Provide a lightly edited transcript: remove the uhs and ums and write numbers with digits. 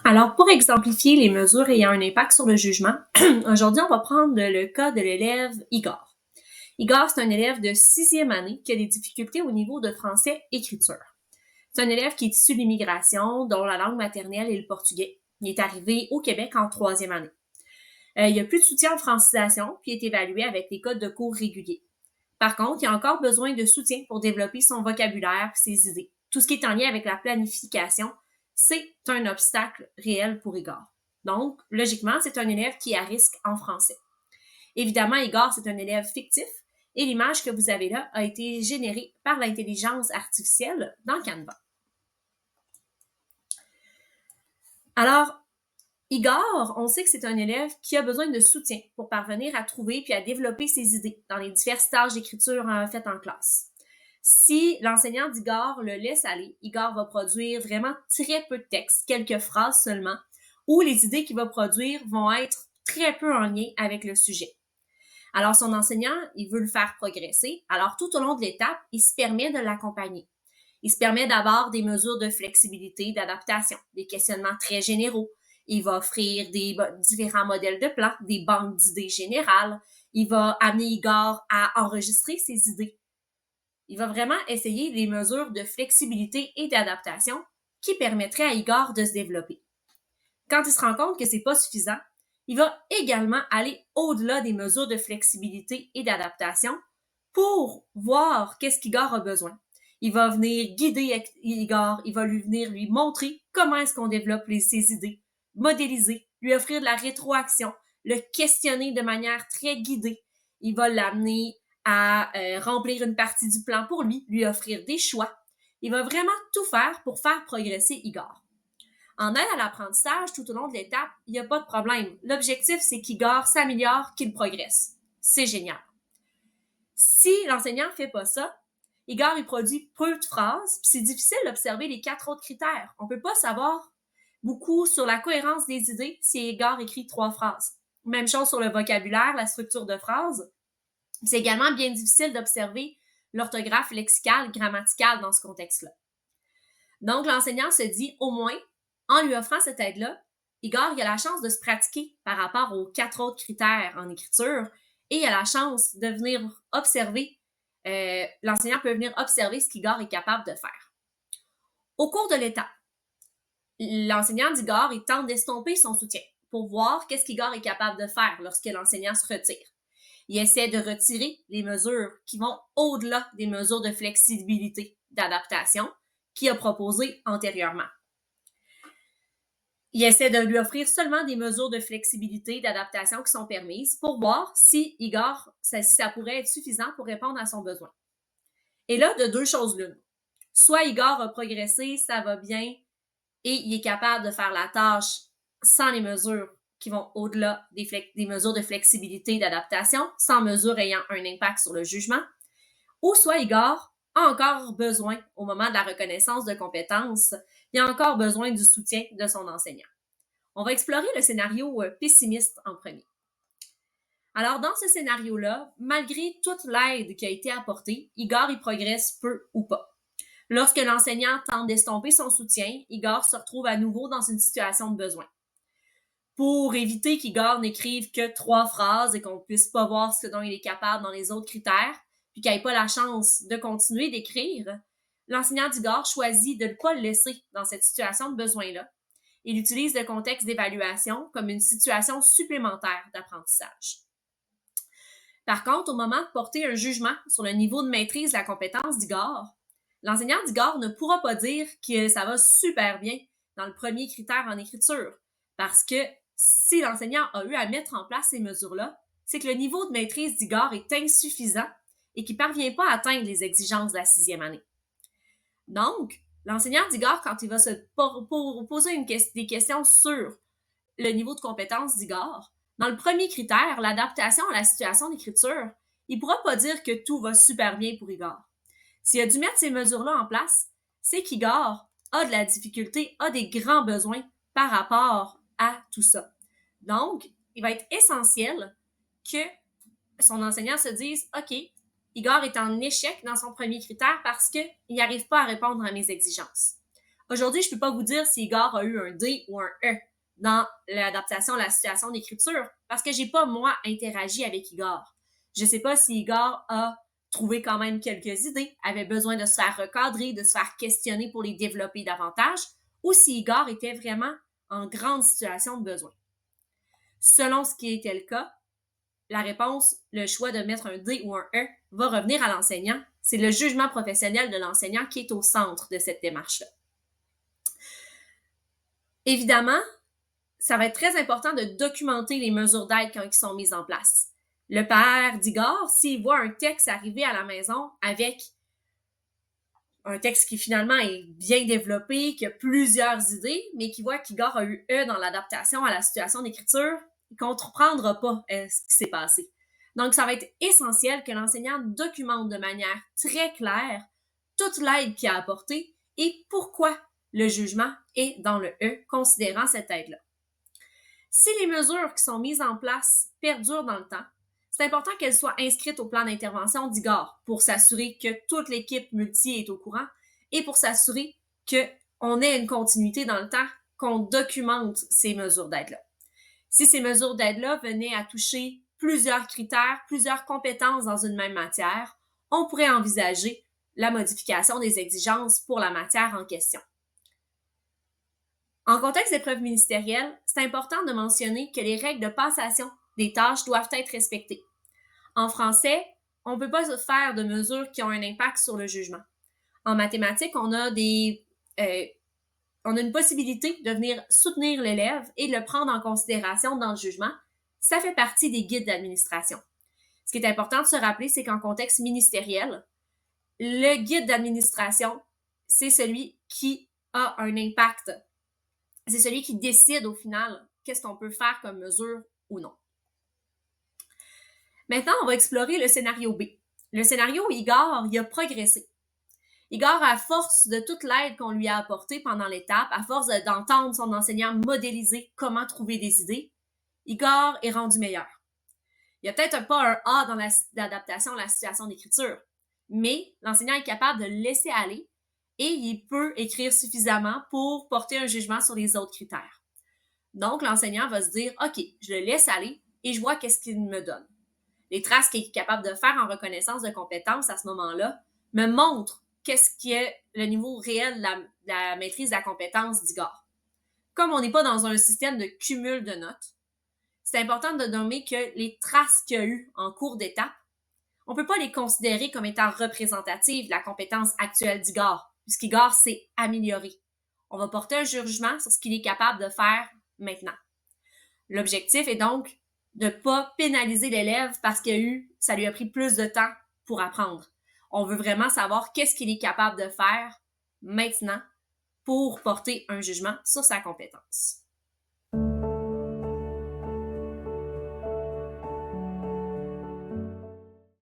Alors, pour exemplifier les mesures ayant un impact sur le jugement, aujourd'hui, on va prendre le cas de l'élève Igor. Igor, c'est un élève de 6e année qui a des difficultés au niveau de français écriture. C'est un élève qui est issu de l'immigration, dont la langue maternelle est le portugais. Il est arrivé au Québec en 3e année. Il n'y a plus de soutien en francisation, puis est évalué avec des codes de cours réguliers. Par contre, il a encore besoin de soutien pour développer son vocabulaire et ses idées. Tout ce qui est en lien avec la planification, c'est un obstacle réel pour Igor. Donc, logiquement, c'est un élève qui est à risque en français. Évidemment, Igor, c'est un élève fictif et l'image que vous avez là a été générée par l'intelligence artificielle dans Canva. Alors, Igor, on sait que c'est un élève qui a besoin de soutien pour parvenir à trouver puis à développer ses idées dans les diverses tâches d'écriture faites en classe. Si l'enseignant d'Igor le laisse aller, Igor va produire vraiment très peu de texte, quelques phrases seulement, où les idées qu'il va produire vont être très peu en lien avec le sujet. Alors, son enseignant, il veut le faire progresser. Alors, tout au long de l'étape, il se permet de l'accompagner. Il se permet d'avoir des mesures de flexibilité, d'adaptation, des questionnements très généraux. Il va offrir des différents modèles de plans, des banques d'idées générales. Il va amener Igor à enregistrer ses idées. Il va vraiment essayer des mesures de flexibilité et d'adaptation qui permettraient à Igor de se développer. Quand il se rend compte que c'est pas suffisant, il va également aller au-delà des mesures de flexibilité et d'adaptation pour voir qu'est-ce qu'Igor a besoin. Il va venir guider Igor, il va venir lui montrer comment est-ce qu'on développe ses idées, modéliser, lui offrir de la rétroaction, le questionner de manière très guidée. Il va l'amener à remplir une partie du plan pour lui offrir des choix. Il va vraiment tout faire pour faire progresser Igor. En aide à l'apprentissage, tout au long de l'étape, il n'y a pas de problème. L'objectif, c'est qu'Igor s'améliore, qu'il progresse. C'est génial. Si l'enseignant ne fait pas ça, Igor, il produit peu de phrases, puis c'est difficile d'observer les 4 autres critères. On ne peut pas savoir beaucoup sur la cohérence des idées si Igor écrit 3 phrases. Même chose sur le vocabulaire, la structure de phrases. C'est également bien difficile d'observer l'orthographe lexicale, grammaticale dans ce contexte-là. Donc, l'enseignant se dit, au moins, en lui offrant cette aide-là, Igor il a la chance de se pratiquer par rapport aux 4 autres critères en écriture et il a la chance de venir observer, l'enseignant peut venir observer ce qu'Igor est capable de faire. Au cours de l'étape, l'enseignant d'Igor, il tente d'estomper son soutien pour voir qu'est-ce qu'Igor est capable de faire lorsque l'enseignant se retire. Il essaie de retirer les mesures qui vont au-delà des mesures de flexibilité, d'adaptation qu'il a proposées antérieurement. Il essaie de lui offrir seulement des mesures de flexibilité, d'adaptation qui sont permises pour voir si Igor, si ça pourrait être suffisant pour répondre à son besoin. Et là, de 2 choses l'une. Soit Igor a progressé, ça va bien, et il est capable de faire la tâche sans les mesures qui vont au-delà des mesures de flexibilité et d'adaptation, sans mesures ayant un impact sur le jugement. Ou soit Igor a encore besoin, au moment de la reconnaissance de compétences, il a encore besoin du soutien de son enseignant. On va explorer le scénario pessimiste en premier. Alors, dans ce scénario-là, malgré toute l'aide qui a été apportée, Igor, il progresse peu ou pas. Lorsque l'enseignant tente d'estomper son soutien, Igor se retrouve à nouveau dans une situation de besoin. Pour éviter qu'Igor n'écrive que 3 phrases et qu'on ne puisse pas voir ce dont il est capable dans les autres critères, puis qu'il n'ait pas la chance de continuer d'écrire, l'enseignant d'Igor choisit de ne pas le laisser dans cette situation de besoin-là. Il utilise le contexte d'évaluation comme une situation supplémentaire d'apprentissage. Par contre, au moment de porter un jugement sur le niveau de maîtrise de la compétence d'Igor, l'enseignant d'Igor ne pourra pas dire que ça va super bien dans le premier critère en écriture, parce que si l'enseignant a eu à mettre en place ces mesures-là, c'est que le niveau de maîtrise d'Igor est insuffisant et qu'il ne parvient pas à atteindre les exigences de la 6e année. Donc, l'enseignant d'Igor, quand il va se poser des questions sur le niveau de compétence d'Igor, dans le premier critère, l'adaptation à la situation d'écriture, il ne pourra pas dire que tout va super bien pour Igor. S'il a dû mettre ces mesures-là en place, c'est qu'Igor a de la difficulté, a des grands besoins par rapport à tout ça. Donc, il va être essentiel que son enseignant se dise « OK, Igor est en échec dans son premier critère parce qu'il n'arrive pas à répondre à mes exigences. Aujourd'hui, je ne peux pas vous dire si Igor a eu un D ou un E dans l'adaptation à la situation d'écriture parce que j'ai pas, moi, interagi avec Igor. Je sais pas si Igor a trouvé quand même quelques idées, avait besoin de se faire recadrer, de se faire questionner pour les développer davantage, ou si Igor était vraiment en grande situation de besoin. Selon ce qui était le cas, la réponse, le choix de mettre un D ou un E, va revenir à l'enseignant. C'est le jugement professionnel de l'enseignant qui est au centre de cette démarche-là. Évidemment, ça va être très important de documenter les mesures d'aide quand ils sont mises en place. Le père d'Igor, s'il voit un texte arriver à la maison avec un texte qui finalement est bien développé, qui a plusieurs idées, mais qui voit qu'Igor a eu E dans l'adaptation à la situation d'écriture, il ne comprendra pas ce qui s'est passé. Donc, ça va être essentiel que l'enseignant documente de manière très claire toute l'aide qu'il a apportée et pourquoi le jugement est dans le E, considérant cette aide-là. Si les mesures qui sont mises en place perdurent dans le temps, c'est important qu'elles soient inscrites au plan d'intervention d'Igor pour s'assurer que toute l'équipe multi est au courant et pour s'assurer qu'on ait une continuité dans le temps, qu'on documente ces mesures d'aide-là. Si ces mesures d'aide-là venaient à toucher plusieurs critères, plusieurs compétences dans une même matière, on pourrait envisager la modification des exigences pour la matière en question. En contexte d'épreuves ministérielles, c'est important de mentionner que les règles de passation des tâches doivent être respectées. En français, on ne peut pas faire de mesures qui ont un impact sur le jugement. En mathématiques, on a une possibilité de venir soutenir l'élève et de le prendre en considération dans le jugement. Ça fait partie des guides d'administration. Ce qui est important de se rappeler, c'est qu'en contexte ministériel, le guide d'administration, c'est celui qui a un impact. C'est celui qui décide au final qu'est-ce qu'on peut faire comme mesure ou non. Maintenant, on va explorer le scénario B. Le scénario où Igor, il a progressé. Igor, à force de toute l'aide qu'on lui a apportée pendant l'étape, à force d'entendre son enseignant modéliser comment trouver des idées, Igor est rendu meilleur. Il n'y a peut-être pas un A dans l'adaptation à la situation d'écriture, mais l'enseignant est capable de le laisser aller et il peut écrire suffisamment pour porter un jugement sur les autres critères. Donc, l'enseignant va se dire, OK, je le laisse aller et je vois qu'est-ce qu'il me donne. Les traces qu'il est capable de faire en reconnaissance de compétences à ce moment-là me montrent qu'est-ce qui est le niveau réel de la maîtrise de la compétence d'Igor. Comme on n'est pas dans un système de cumul de notes, c'est important de nommer que les traces qu'il y a eues en cours d'étape, on ne peut pas les considérer comme étant représentatives de la compétence actuelle d'Igor, puisqu'Igor s'est amélioré. On va porter un jugement sur ce qu'il est capable de faire maintenant. L'objectif est donc de ne pas pénaliser l'élève parce ça lui a pris plus de temps pour apprendre. On veut vraiment savoir qu'est-ce qu'il est capable de faire maintenant pour porter un jugement sur sa compétence.